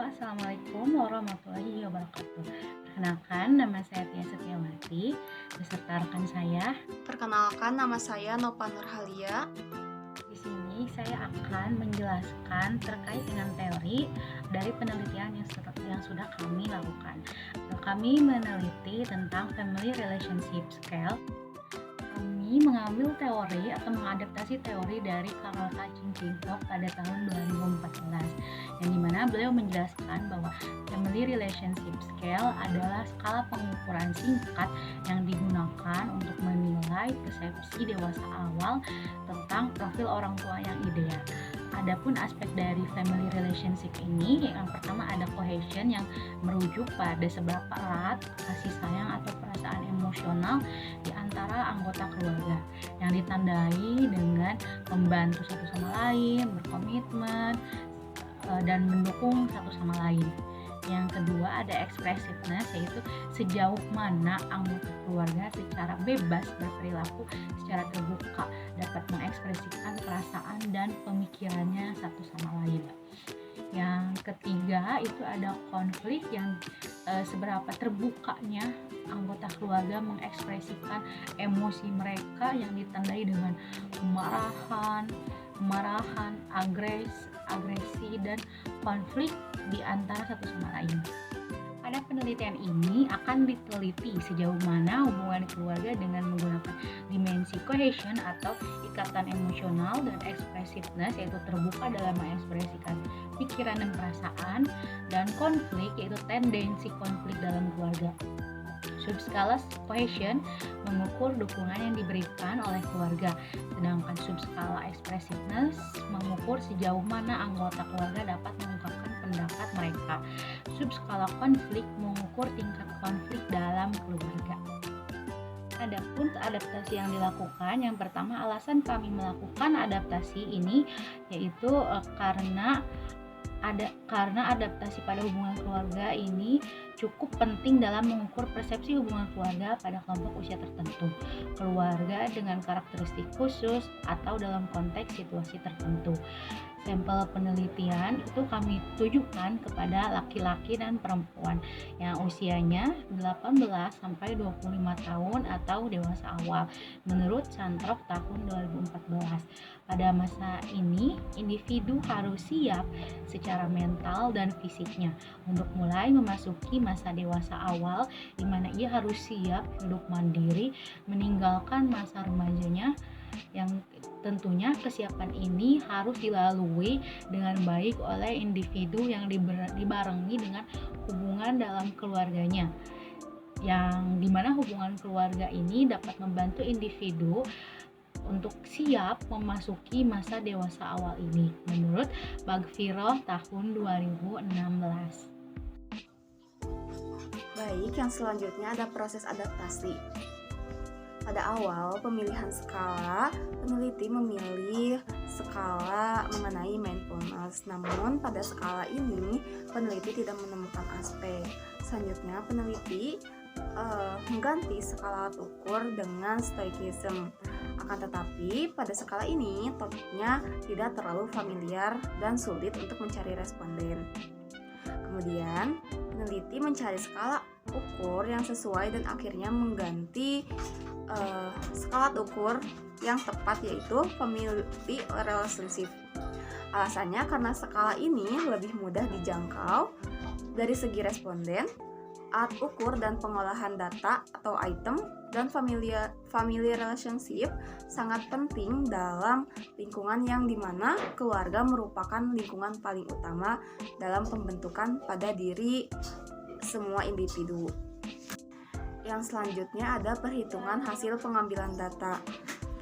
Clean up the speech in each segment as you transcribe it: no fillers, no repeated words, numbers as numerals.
Assalamualaikum warahmatullahi wabarakatuh. Perkenalkan, nama saya Tia Setiawati, beserta rekan saya. Perkenalkan, nama saya Nova Nurhalia. Di sini saya akan menjelaskan terkait dengan teori dari penelitian yang sudah kami lakukan. Kami meneliti tentang Family Relationship Scale. Kami mengambil teori atau mengadaptasi teori dari Carol Kacin-Kincock pada tahun 2014, yang dimana beliau menjelaskan bahwa Family Relationship Scale adalah skala pengukuran singkat yang digunakan untuk menilai persepsi dewasa awal tentang profil orang tua yang ideal. Adapun aspek dari family relationship ini, yang pertama ada cohesion yang merujuk pada seberapa erat kasih sayang atau perasaan emosional di antara anggota keluarga yang ditandai dengan membantu satu sama lain, berkomitmen, dan mendukung satu sama lain. Yang kedua ada expressiveness, yaitu sejauh mana anggota keluarga secara bebas berperilaku secara terbuka dapat mengekspresikan perasaan dan pemikirannya satu sama lain. Yang ketiga itu ada konflik, yang seberapa terbukanya anggota keluarga mengekspresikan emosi mereka yang ditandai dengan kemarahan, agresi dan konflik di antara satu sama lain. Pada penelitian ini akan diteliti sejauh mana hubungan keluarga dengan menggunakan dimensi cohesion atau ikatan emosional dan expressiveness, yaitu terbuka dalam mengekspresikan pikiran dan perasaan, dan konflik, yaitu tendensi konflik dalam keluarga. Subskala cohesion mengukur dukungan yang diberikan oleh keluarga, sedangkan subskala expressiveness mengukur sejauh mana anggota keluarga dapat mengungkapkan pendapat mereka. Subskala konflik mengukur tingkat konflik dalam keluarga. Adapun adaptasi yang dilakukan, yang pertama alasan kami melakukan adaptasi ini yaitu karena adaptasi pada hubungan keluarga ini cukup penting dalam mengukur persepsi hubungan keluarga pada kelompok usia tertentu, keluarga dengan karakteristik khusus, atau dalam konteks situasi tertentu. Sampel penelitian itu kami tujukan kepada laki-laki dan perempuan yang usianya 18 sampai 25 tahun atau dewasa awal menurut Santrok tahun 2014. Pada masa ini, individu harus siap secara mental dan fisiknya untuk mulai memasuki masa dewasa awal, di mana ia harus siap hidup mandiri, meninggalkan masa remajanya, yang tentunya kesiapan ini harus dilalui dengan baik oleh individu yang dibarengi dengan hubungan dalam keluarganya, yang dimana hubungan keluarga ini dapat membantu individu untuk siap memasuki masa dewasa awal ini menurut Bagviroh tahun 2016. Baik, yang selanjutnya ada proses adaptasi. Pada awal pemilihan skala, peneliti memilih skala mengenai mindfulness. Namun pada skala ini, peneliti tidak menemukan aspek. Selanjutnya, peneliti mengganti skala alat ukur dengan stoicism. Akan tetapi, pada skala ini, topiknya tidak terlalu familiar dan sulit untuk mencari responden. Kemudian, peneliti mencari skala ukur yang sesuai dan akhirnya mengganti skala ukur yang tepat, yaitu family relationship. Alasannya karena skala ini lebih mudah dijangkau dari segi responden, alat ukur dan pengolahan data atau item, dan family relationship sangat penting dalam lingkungan yang dimana keluarga merupakan lingkungan paling utama dalam pembentukan pada diri semua individu. Yang selanjutnya ada perhitungan hasil pengambilan data.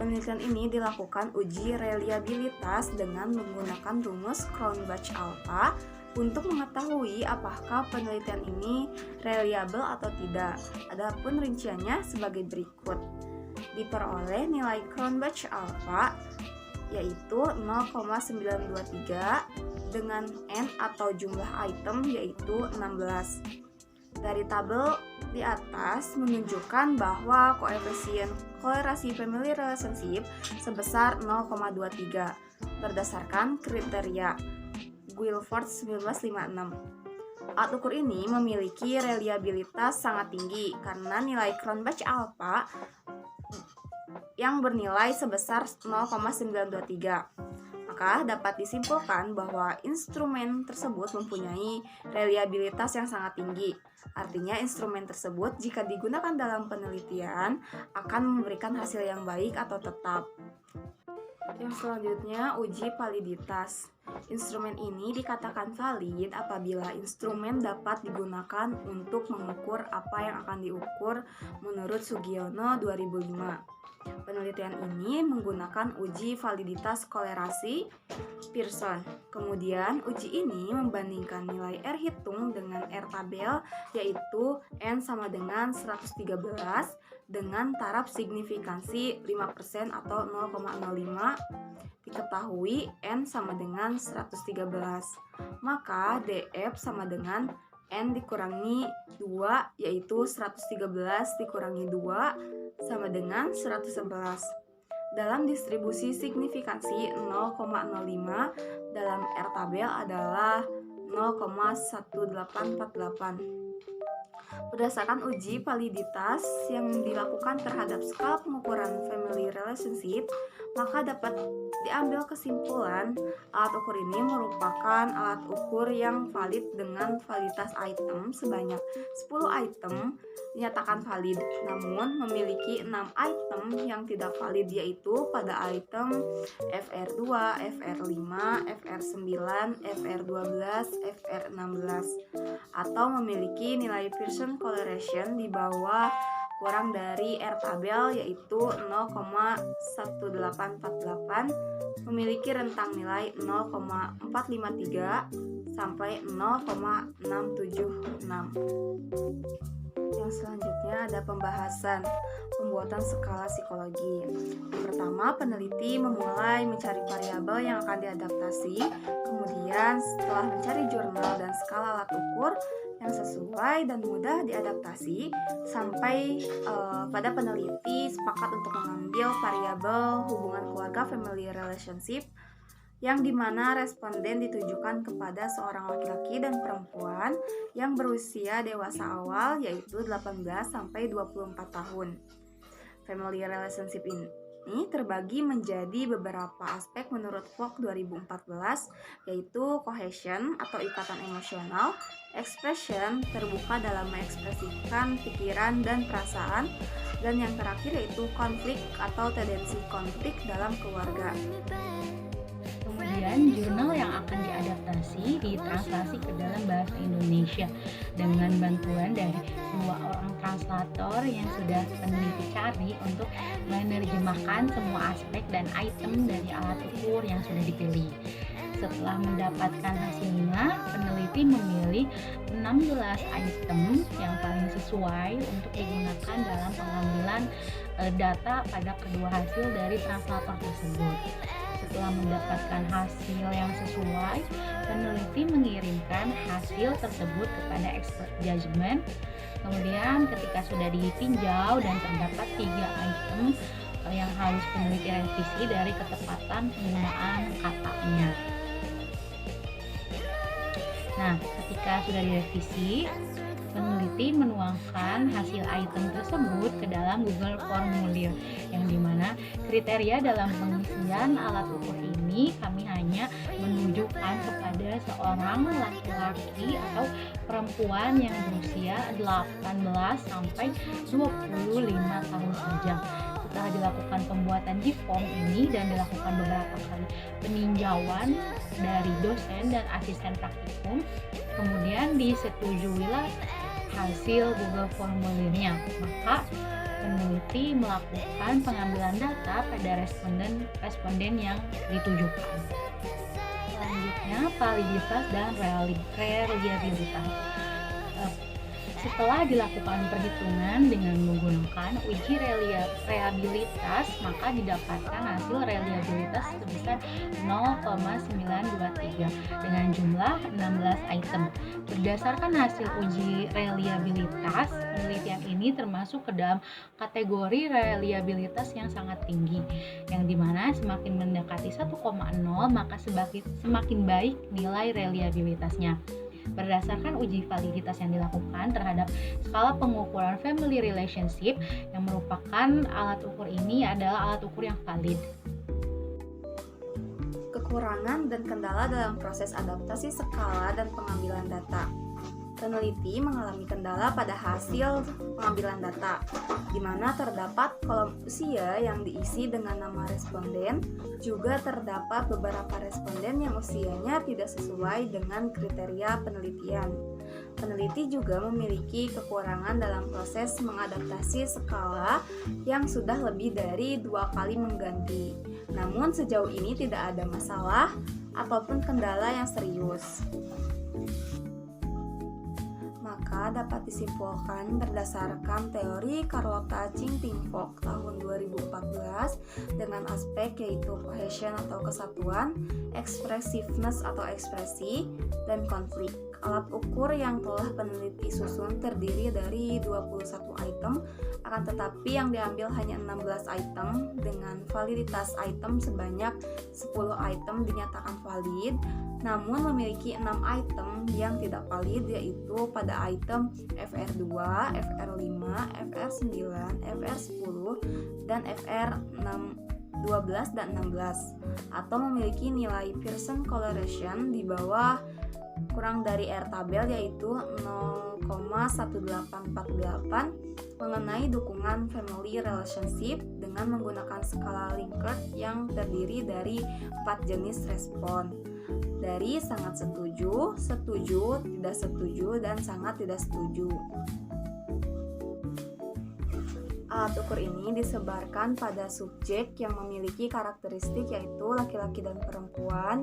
Penelitian ini dilakukan uji reliabilitas dengan menggunakan rumus Cronbach-Alpha untuk mengetahui apakah penelitian ini reliable atau tidak. Adapun rinciannya sebagai berikut. Diperoleh nilai Cronbach-Alpha yaitu 0,923 dengan N atau jumlah item yaitu 16. Dari tabel di atas menunjukkan bahwa koefisien kolerasi family relationship sebesar 0,23 berdasarkan kriteria Guilford 1956. Alat ukur ini memiliki reliabilitas sangat tinggi karena nilai Cronbach alpha yang bernilai sebesar 0,923. Maka dapat disimpulkan bahwa instrumen tersebut mempunyai reliabilitas yang sangat tinggi. Artinya instrumen tersebut jika digunakan dalam penelitian akan memberikan hasil yang baik atau tetap. Yang selanjutnya, uji validitas. Instrumen ini dikatakan valid apabila instrumen dapat digunakan untuk mengukur apa yang akan diukur menurut Sugiono 2005. Penelitian ini menggunakan uji validitas kolerasi Pearson. Kemudian, uji ini membandingkan nilai R hitung dengan R tabel, yaitu N sama dengan 113 dengan taraf signifikansi 5% atau 0,05. Diketahui N sama dengan 113. Maka DF sama dengan N dikurangi 2, yaitu 113 dikurangi 2 sama dengan 111. Dalam distribusi signifikansi 0,05 dalam R tabel adalah 0,1848. Berdasarkan uji validitas yang dilakukan terhadap skala pengukuran family relationship, maka dapat diambil kesimpulan alat ukur ini merupakan alat ukur yang valid dengan validitas item sebanyak 10 item dinyatakan valid, namun memiliki 6 item yang tidak valid, yaitu pada item FR2, FR5, FR9, FR12, FR16, atau memiliki nilai Pearson correlation di bawah kurang dari R tabel, yaitu 0,1848, memiliki rentang nilai 0,453 sampai 0,676. Yang selanjutnya ada pembahasan pembuatan skala psikologi. Yang pertama, peneliti memulai mencari variabel yang akan diadaptasi. Kemudian setelah mencari jurnal dan skala alat ukur yang sesuai dan mudah diadaptasi, sampai pada peneliti sepakat untuk mengambil variabel hubungan keluarga family relationship, yang dimana responden ditujukan kepada seorang laki-laki dan perempuan yang berusia dewasa awal, yaitu 18 sampai 24 tahun. Family relationship ini terbagi menjadi beberapa aspek menurut Vogt 2014, yaitu cohesion atau ikatan emosional, expression terbuka dalam mengekspresikan pikiran dan perasaan, dan yang terakhir yaitu konflik atau tendensi konflik dalam keluarga. Kemudian jurnal yang akan diadaptasi ditranslasi ke dalam bahasa Indonesia dengan bantuan dari 2 orang translator yang sudah peneliti cari untuk menerjemahkan semua aspek dan item dari alat ukur yang sudah dipilih. Setelah mendapatkan hasilnya, peneliti memilih 16 item yang paling sesuai untuk digunakan dalam pengambilan data pada kedua hasil dari translator tersebut. Setelah mendapatkan hasil yang sesuai, peneliti mengirimkan hasil tersebut kepada expert judgment. Kemudian ketika sudah ditinjau dan terdapat 3 item yang harus peneliti revisi dari ketepatan penggunaan katanya. Nah, ketika sudah direvisi, peneliti menuangkan hasil item tersebut ke dalam Google Formulir, yang dimana kriteria dalam pengisian alat ukur ini kami hanya menunjukkan kepada seorang laki-laki atau perempuan yang berusia 18 sampai 25 tahun saja. Setelah dilakukan pembuatan di form ini dan dilakukan beberapa kali peninjauan dari dosen dan asisten praktikum, kemudian disetujuilah hasil Google Formulirnya. Maka peneliti melakukan pengambilan data pada responden yang ditujukan. Selanjutnya, validitas dan reliabilitas. Setelah dilakukan perhitungan dengan menggunakan uji reliabilitas, maka didapatkan hasil reliabilitas sebesar 0,923 dengan jumlah 16 item. Berdasarkan hasil uji reliabilitas, penelitian ini termasuk ke dalam kategori reliabilitas yang sangat tinggi, yang dimana semakin mendekati 1,0 maka semakin baik nilai reliabilitasnya. Berdasarkan uji validitas yang dilakukan terhadap skala pengukuran family relationship yang merupakan alat ukur ini adalah alat ukur yang valid. Kekurangan dan kendala dalam proses adaptasi skala dan pengambilan data. Peneliti mengalami kendala pada hasil pengambilan data, di mana terdapat kolom usia yang diisi dengan nama responden, juga terdapat beberapa responden yang usianya tidak sesuai dengan kriteria penelitian. Peneliti juga memiliki kekurangan dalam proses mengadaptasi skala yang sudah lebih dari 2 kali mengganti. Namun sejauh ini tidak ada masalah ataupun kendala yang serius. Maka dapat disimpulkan berdasarkan teori Carlota Ching-Ting-Fock tahun 2014 dengan aspek yaitu cohesion atau kesatuan, expressiveness atau ekspresi, dan konflik. Alat ukur yang telah peneliti susun terdiri dari 21 item, akan tetapi yang diambil hanya 16 item dengan validitas item sebanyak 10 item dinyatakan valid, namun memiliki 6 item yang tidak valid, yaitu pada item FR2, FR5, FR9, FR10, dan FR12 dan 16, atau memiliki nilai Pearson correlation di bawah kurang dari R tabel yaitu 0,1848 mengenai dukungan family relationship dengan menggunakan skala Likert yang terdiri dari 4 jenis respon, dari sangat setuju, setuju, tidak setuju, dan sangat tidak setuju. Alat ukur ini disebarkan pada subjek yang memiliki karakteristik yaitu laki-laki dan perempuan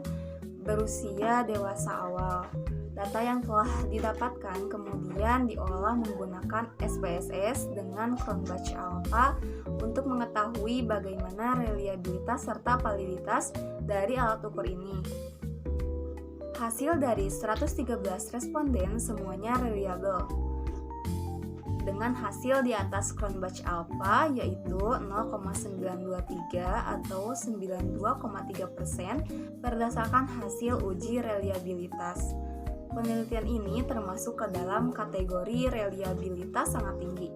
berusia dewasa awal. Data yang telah didapatkan kemudian diolah menggunakan SPSS dengan Cronbach alpha untuk mengetahui bagaimana reliabilitas serta validitas dari alat ukur ini. Hasil dari 113 responden semuanya reliable, dengan hasil di atas Cronbach alpha yaitu 0,923 atau 92,3% berdasarkan hasil uji reliabilitas. Penelitian ini termasuk ke dalam kategori reliabilitas sangat tinggi.